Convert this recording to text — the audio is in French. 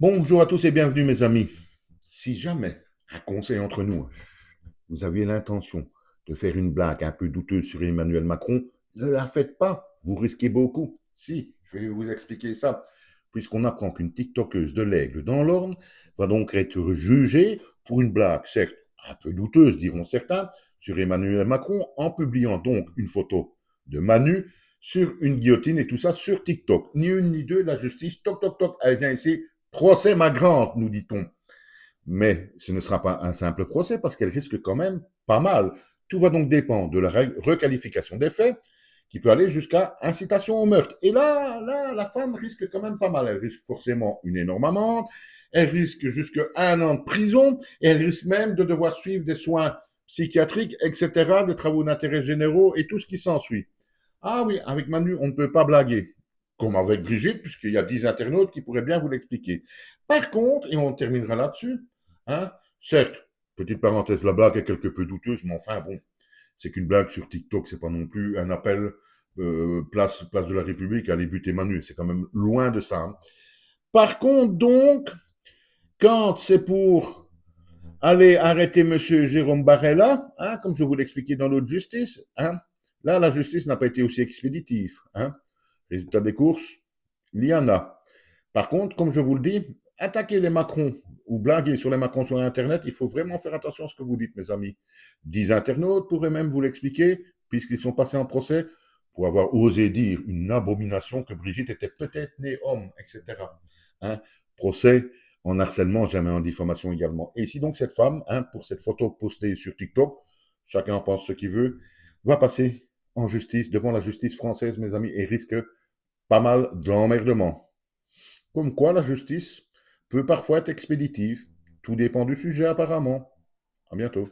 Bonjour à tous et bienvenue mes amis. Si jamais, un conseil entre nous, vous aviez l'intention de faire une blague un peu douteuse sur Emmanuel Macron, ne la faites pas, vous risquez beaucoup. Si, je vais vous expliquer ça. Puisqu'on apprend qu'une TikTokeuse de l'Aigle dans l'Orne va donc être jugée pour une blague, certes un peu douteuse, diront certains, sur Emmanuel Macron, en publiant donc une photo de Manu sur une guillotine et tout ça sur TikTok. Ni une ni deux, la justice, toc toc toc, elle vient ici. Procès ma grande, nous dit-on. Mais ce ne sera pas un simple procès parce qu'elle risque quand même pas mal. Tout va donc dépendre de la requalification des faits qui peut aller jusqu'à incitation au meurtre. Et là, la femme risque quand même pas mal. Elle risque forcément une énorme amende, elle risque jusqu'à 1 an de prison et elle risque même de devoir suivre des soins psychiatriques, etc., des travaux d'intérêt généraux et tout ce qui s'ensuit. Ah oui, avec Manu, on ne peut pas blaguer. Comme avec Brigitte, puisqu'il y a 10 internautes qui pourraient bien vous l'expliquer. Par contre, et on terminera là-dessus, hein, certes, petite parenthèse, la blague est quelque peu douteuse, mais enfin bon, c'est qu'une blague sur TikTok, c'est pas non plus un appel place de la République à aller buter Manu, c'est quand même loin de ça. Hein. Par contre, donc, quand c'est pour aller arrêter Monsieur Jérôme Barella, hein, comme je vous l'expliquais dans l'autre justice, hein, là, la justice n'a pas été aussi expéditive. Hein. Résultat des courses, il y en a. Par contre, comme je vous le dis, attaquer les Macron ou blaguer sur les Macron sur Internet, il faut vraiment faire attention à ce que vous dites, mes amis. 10 internautes pourraient même vous l'expliquer, puisqu'ils sont passés en procès pour avoir osé dire une abomination que Brigitte était peut-être née homme, etc. Hein. Procès en harcèlement, jamais en diffamation également. Et si donc cette femme, hein, pour cette photo postée sur TikTok, chacun en pense ce qu'il veut, va passer en justice, devant la justice française, mes amis, et risque pas mal d'emmerdements. Comme quoi la justice peut parfois être expéditive. Tout dépend du sujet apparemment. À bientôt.